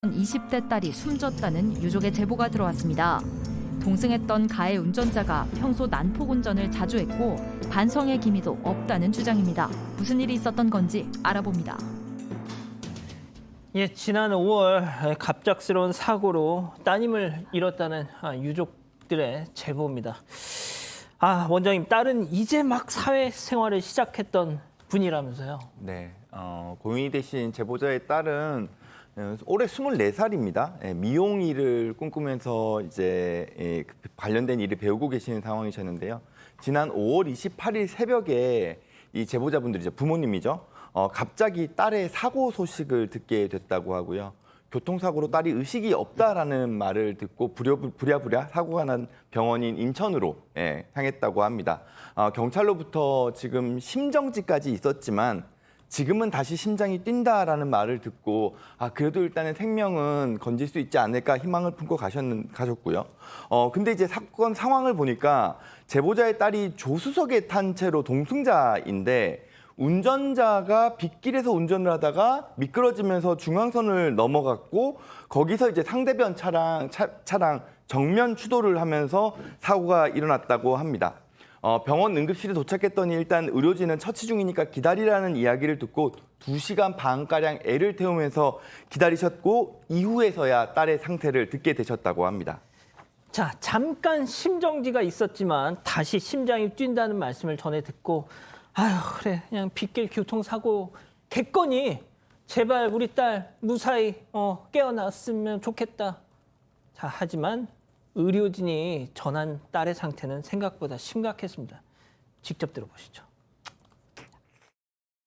20대 딸이 숨졌다는 유족의 제보가 들어왔습니다. 동승했던 가해 운전자가 평소 난폭 운전을 자주 했고 반성의 기미도 없다는 주장입니다. 무슨 일이 있었던 건지 알아봅니다. 예, 지난 5월 갑작스러운 사고로 따님을 잃었다는 유족들의 제보입니다. 원장님, 딸은 이제 막 사회생활을 시작했던 분이라면서요? 네, 고인이 되신 제보자의 딸은 올해 24살입니다. 미용 일을 꿈꾸면서 이제 관련된 일을 배우고 계시는 상황이셨는데요. 지난 5월 28일 새벽에 이 제보자분들이 부모님이죠. 갑자기 딸의 사고 소식을 듣게 됐다고 하고요. 교통사고로 딸이 의식이 없다라는 말을 듣고 부랴부랴 사고가 난 병원인 인천으로 향했다고 합니다. 경찰로부터 지금 심정지까지 있었지만 지금은 다시 심장이 뛴다라는 말을 듣고 그래도 일단은 생명은 건질 수 있지 않을까 희망을 품고 가셨고요. 근데 이제 사건 상황을 보니까 제보자의 딸이 조수석에 탄 채로 동승자인데 운전자가 빗길에서 운전을 하다가 미끄러지면서 중앙선을 넘어갔고 거기서 이제 상대편 차량 정면 추돌을 하면서 사고가 일어났다고 합니다. 병원 응급실에 도착했더니 일단 의료진은 처치 중이니까 기다리라는 이야기를 듣고 2시간 반가량 애를 태우면서 기다리셨고 이후에서야 딸의 상태를 듣게 되셨다고 합니다. 자, 잠깐 심정지가 있었지만 다시 심장이 뛴다는 말씀을 전해 듣고 그래, 그냥 빗길 교통사고 겠거니 제발 우리 딸 무사히 깨어났으면 좋겠다. 자, 하지만 의료진이 전한 딸의 상태는 생각보다 심각했습니다. 직접 들어보시죠.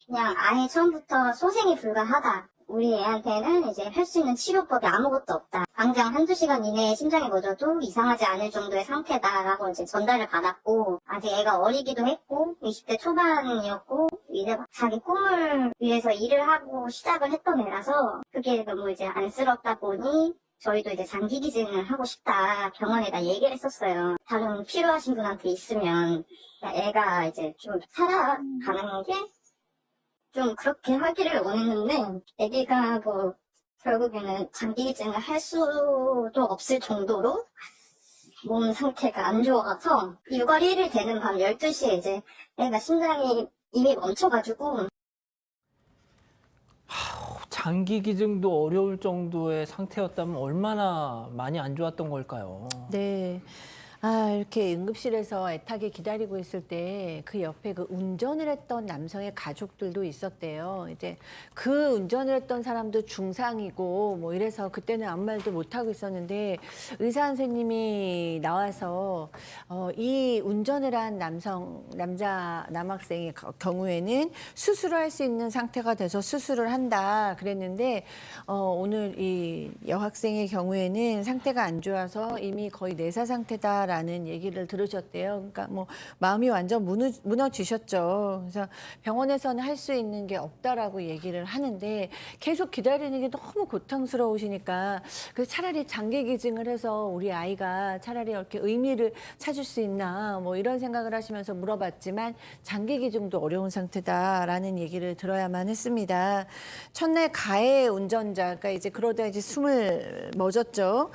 그냥 아예 처음부터 소생이 불가하다. 우리 애한테는 이제 할 수 있는 치료법이 아무것도 없다. 당장 1~2시간 이내에 심장이 멎어도 이상하지 않을 정도의 상태다라고 이제 전달을 받았고, 아직 애가 어리기도 했고 20대 초반이었고 이제 막 자기 꿈을 위해서 일을 하고 시작을 했던 애라서 그게 너무 이제 안쓰럽다 보니 저희도 이제 장기 기증을 하고 싶다 병원에다 얘기를 했었어요. 다른 필요하신 분한테 있으면 애가 이제 좀 살아가는 게 좀 그렇게 하기를 원했는데 애기가 뭐 결국에는 장기 기증을 할 수도 없을 정도로 몸 상태가 안 좋아서 6월 1일 되는 밤 12시에 이제 애가 심장이 이미 멈춰가지고 장기 기증도 어려울 정도의 상태였다면 얼마나 많이 안 좋았던 걸까요? 네. 이렇게 응급실에서 애타게 기다리고 있을 때 그 옆에 그 운전을 했던 남성의 가족들도 있었대요. 이제 그 운전을 했던 사람도 중상이고 뭐 이래서 그때는 아무 말도 못 하고 있었는데 의사 선생님이 나와서 이 운전을 한 남학생의 경우에는 수술을 할 수 있는 상태가 돼서 수술을 한다 그랬는데 오늘 이 여학생의 경우에는 상태가 안 좋아서 이미 거의 내사 상태다. 라는 얘기를 들으셨대요. 그러니까 뭐 마음이 완전 무너지셨죠. 그래서 병원에서는 할 수 있는 게 없다라고 얘기를 하는데 계속 기다리는 게 너무 고통스러우시니까 그래서 차라리 장기 기증을 해서 우리 아이가 차라리 이렇게 의미를 찾을 수 있나 뭐 이런 생각을 하시면서 물어봤지만 장기 기증도 어려운 상태다라는 얘기를 들어야만 했습니다. 첫날 가해 운전자가 이제 그러다 이제 숨을 멎었죠.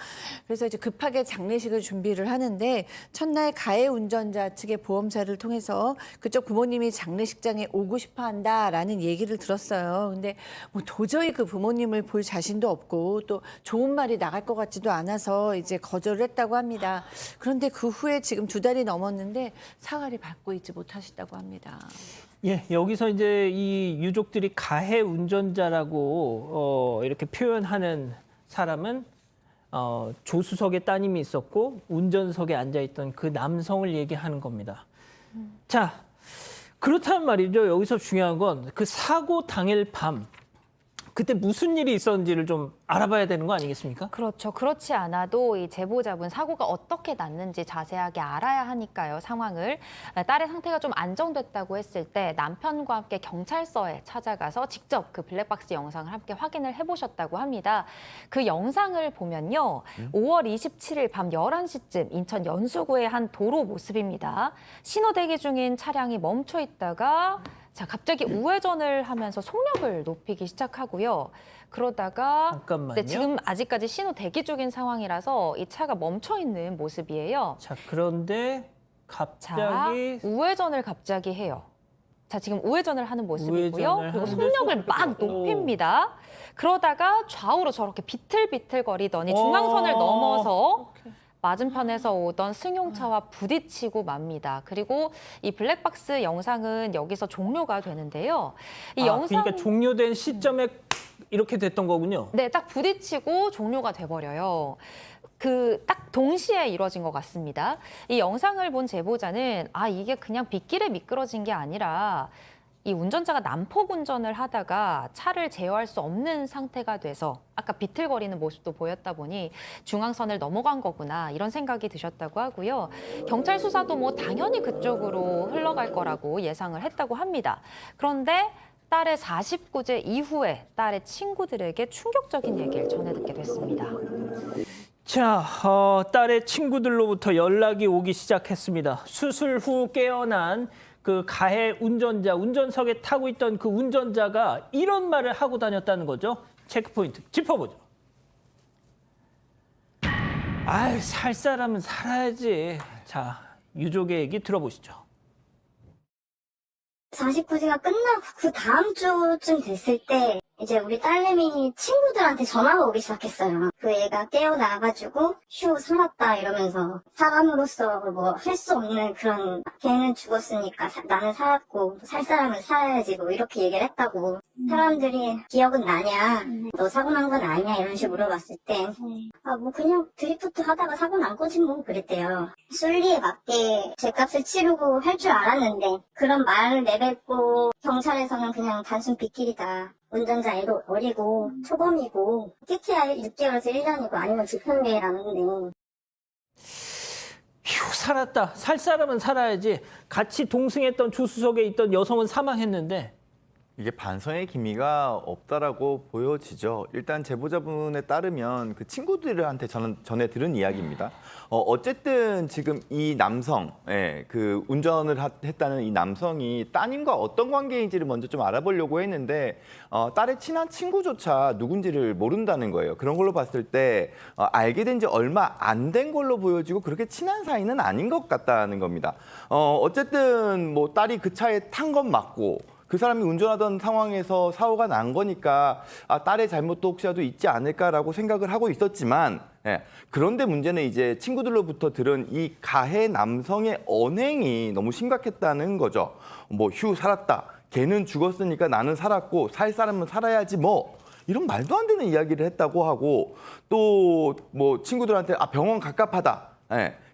그래서 이제 급하게 장례식을 준비를 하는데 첫날 가해 운전자 측의 보험사를 통해서 그쪽 부모님이 장례식장에 오고 싶어 한다라는 얘기를 들었어요. 근데 뭐 도저히 그 부모님을 볼 자신도 없고 또 좋은 말이 나갈 것 같지도 않아서 이제 거절을 했다고 합니다. 그런데 그 후에 지금 2달이 넘었는데 사과를 받고 있지 못하셨다고 합니다. 예, 여기서 이제 이 유족들이 가해 운전자라고 이렇게 표현하는 사람은 조수석에 따님이 있었고 운전석에 앉아있던 그 남성을 얘기하는 겁니다. 자, 그렇다면 말이죠. 여기서 중요한 건 그 사고 당일 밤 그때 무슨 일이 있었는지를 좀 알아봐야 되는 거 아니겠습니까? 그렇죠. 그렇지 않아도 이 제보자분 사고가 어떻게 났는지 자세하게 알아야 하니까요, 상황을. 딸의 상태가 좀 안정됐다고 했을 때 남편과 함께 경찰서에 찾아가서 직접 그 블랙박스 영상을 함께 확인을 해보셨다고 합니다. 그 영상을 보면요. 5월 27일 밤 11시쯤 인천 연수구의 한 도로 모습입니다. 신호 대기 중인 차량이 멈춰 있다가 자, 갑자기 우회전을 하면서 속력을 높이기 시작하고요. 그러다가 잠깐만요. 네, 지금 아직까지 신호 대기 중인 상황이라서 이 차가 멈춰 있는 모습이에요. 자, 그런데 자, 갑자기 우회전을 갑자기 해요. 자, 지금 우회전을 하는 모습이고요. 우회전을 그리고 하는데 속력을 막 속도가- 높입니다. 그러다가 좌우로 저렇게 비틀비틀거리더니 중앙선을 어. 넘어서 맞은편에서 오던 승용차와 부딪히고 맙니다. 그리고 이 블랙박스 영상은 여기서 종료가 되는데요. 이 영상 그러니까 종료된 시점에 이렇게 됐던 거군요. 네, 딱 부딪히고 종료가 돼버려요. 그 딱 동시에 이루어진 것 같습니다. 이 영상을 본 제보자는 이게 그냥 빗길에 미끄러진 게 아니라 이 운전자가 난폭 운전을 하다가 차를 제어할 수 없는 상태가 돼서 아까 비틀거리는 모습도 보였다 보니 중앙선을 넘어간 거구나 이런 생각이 드셨다고 하고요. 경찰 수사도 뭐 당연히 그쪽으로 흘러갈 거라고 예상을 했다고 합니다. 그런데 딸의 49제 이후에 딸의 친구들에게 충격적인 얘기를 전해 듣게 됐습니다. 자, 딸의 친구들로부터 연락이 오기 시작했습니다. 수술 후 깨어난 그 가해 운전자, 운전석에 타고 있던 그 운전자가 이런 말을 하고 다녔다는 거죠. 체크포인트 짚어보죠. 아유, 살 사람은 살아야지. 자, 유족의 얘기 들어보시죠. 49시가 끝나고 그 다음 주쯤 됐을 때 이제 우리 딸내미 친구들한테 전화가 오기 시작했어요. 그 애가 깨어나가지고 휴 살았다 이러면서 사람으로서 뭐 할 수 없는 그런 걔는 죽었으니까 나는 살았고 살 사람은 살아야지 뭐 이렇게 얘기를 했다고. 사람들이 기억은 나냐 너 사고 난 건 아니냐 이런 식으로 물어봤을 때 뭐 그냥 드리프트 하다가 사고 난 거지 뭐 그랬대요. 순리에 맞게 죗값을 치르고 할 줄 알았는데 그런 말을 내뱉고 경찰에서는 그냥 단순 빗길이다. 운전자 애도 어리고 초범이고 끼키야 6개월에서 1년이고 아니면 집행유예라는데 휴, 살았다. 살 사람은 살아야지. 같이 동승했던 조수석에 있던 여성은 사망했는데 이게 반성의 기미가 없다라고 보여지죠. 일단 제보자분에 따르면 그 친구들한테 전에 들은 이야기입니다. 어쨌든 지금 이 남성, 그 운전을 했다는 이 남성이 따님과 어떤 관계인지를 먼저 좀 알아보려고 했는데 딸의 친한 친구조차 누군지를 모른다는 거예요. 그런 걸로 봤을 때 알게 된 지 얼마 안 된 걸로 보여지고 그렇게 친한 사이는 아닌 것 같다는 겁니다. 어쨌든 뭐 딸이 그 차에 탄 건 맞고 그 사람이 운전하던 상황에서 사고가 난 거니까 딸의 잘못도 혹시라도 있지 않을까라고 생각을 하고 있었지만 그런데 문제는 이제 친구들로부터 들은 이 가해 남성의 언행이 너무 심각했다는 거죠. 뭐 휴 살았다. 걔는 죽었으니까 나는 살았고 살 사람은 살아야지 뭐. 이런 말도 안 되는 이야기를 했다고 하고 또 뭐 친구들한테 병원 갑갑하다.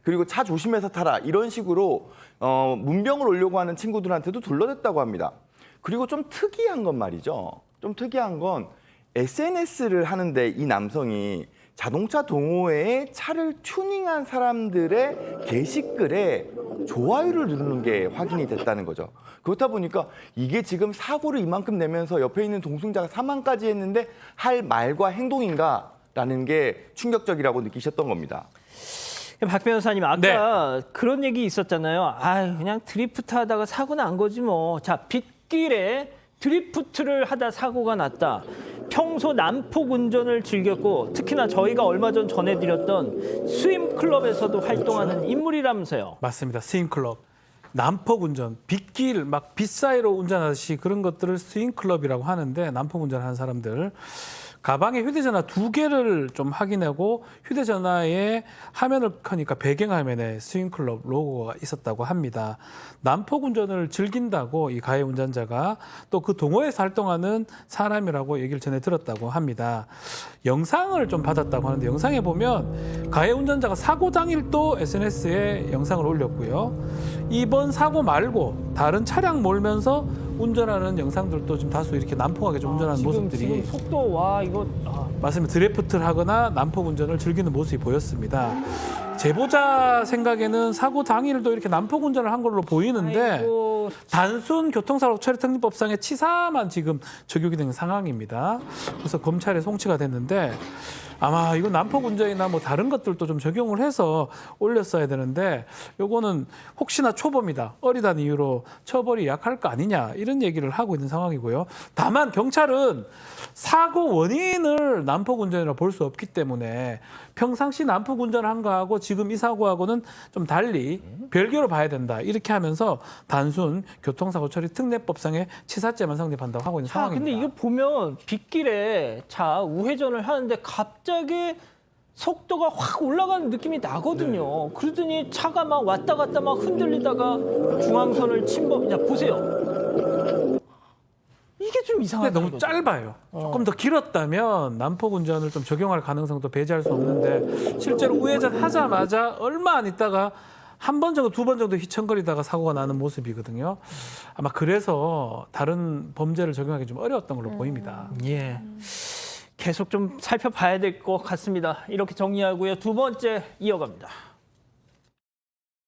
그리고 차 조심해서 타라. 이런 식으로 문병을 올려고 하는 친구들한테도 둘러댔다고 합니다. 그리고 좀 특이한 건 말이죠. 좀 특이한 건 SNS를 하는데 이 남성이 자동차 동호회에 차를 튜닝한 사람들의 게시글에 좋아요를 누르는 게 확인이 됐다는 거죠. 그렇다 보니까 이게 지금 사고를 이만큼 내면서 옆에 있는 동승자가 사망까지 했는데 할 말과 행동인가라는 게 충격적이라고 느끼셨던 겁니다. 박 변호사님 아까 그런 얘기 있었잖아요. 그냥 드리프트 하다가 사고 난 거지 뭐. 자, 빗길에 드리프트를 하다 사고가 났다. 평소 난폭 운전을 즐겼고 특히나 저희가 얼마 전 전해드렸던 스윙클럽에서도 활동하는 인물이라면서요. 맞습니다. 스윙클럽. 난폭 운전, 빗길, 막 빗사이로 운전하듯이 그런 것들을 스윙클럽이라고 하는데 난폭 운전하는 사람들. 가방에 휴대전화 2개를 좀 확인하고 휴대전화에 화면을 켜니까 배경화면에 스윙클럽 로고가 있었다고 합니다. 난폭 운전을 즐긴다고 이 가해 운전자가 또 그 동호회에서 활동하는 사람이라고 얘기를 전해 들었다고 합니다. 영상을 좀 받았다고 하는데 영상에 보면 가해 운전자가 사고 당일도 SNS에 영상을 올렸고요. 이번 사고 말고 다른 차량 몰면서 운전하는 영상들도 좀 다수 이렇게 난폭하게 좀 운전하는 모습들이 지금 속도 와 이거 맞습니다. 드리프트를 하거나 난폭 운전을 즐기는 모습이 보였습니다. 제보자 생각에는 사고 당일도 이렇게 난폭 운전을 한 걸로 보이는데 아이고, 단순 교통사고 처리특례법상의 치사만 지금 적용이 된 상황입니다. 그래서 검찰에 송치가 됐는데 아마 이거 난폭 운전이나 뭐 다른 것들도 좀 적용을 해서 올렸어야 되는데 요거는 혹시나 초범이다, 어리다는 이유로 처벌이 약할 거 아니냐 이런 얘기를 하고 있는 상황이고요. 다만 경찰은 사고 원인을 난폭 운전이라 볼 수 없기 때문에 평상시 난폭 운전한 거하고 지금 이 사고하고는 좀 달리 별개로 봐야 된다 이렇게 하면서 단순 교통사고 처리 특례법상의 치사죄만 성립한다고 하고 있는 자, 상황입니다. 근데 이거 보면 빗길에 자 우회전을 하는데 갑자기 속도가 확 올라가는 느낌이 나거든요. 그러더니 차가 막 왔다 갔다 막 흔들리다가 중앙선을 침범. 자 보세요. 이게 좀 근데 이상하다. 너무 짧아요. 조금 더 길었다면 난폭 운전을 좀 적용할 가능성도 배제할 수 없는데 실제로 우회전 하자마자 얼마 안 있다가 한 번 정도, 두 번 정도 휘청거리다가 사고가 나는 모습이거든요. 아마 그래서 다른 범죄를 적용하기 좀 어려웠던 걸로 보입니다. 예. 계속 좀 살펴봐야 될 것 같습니다. 이렇게 정리하고요. 두 번째 이어갑니다.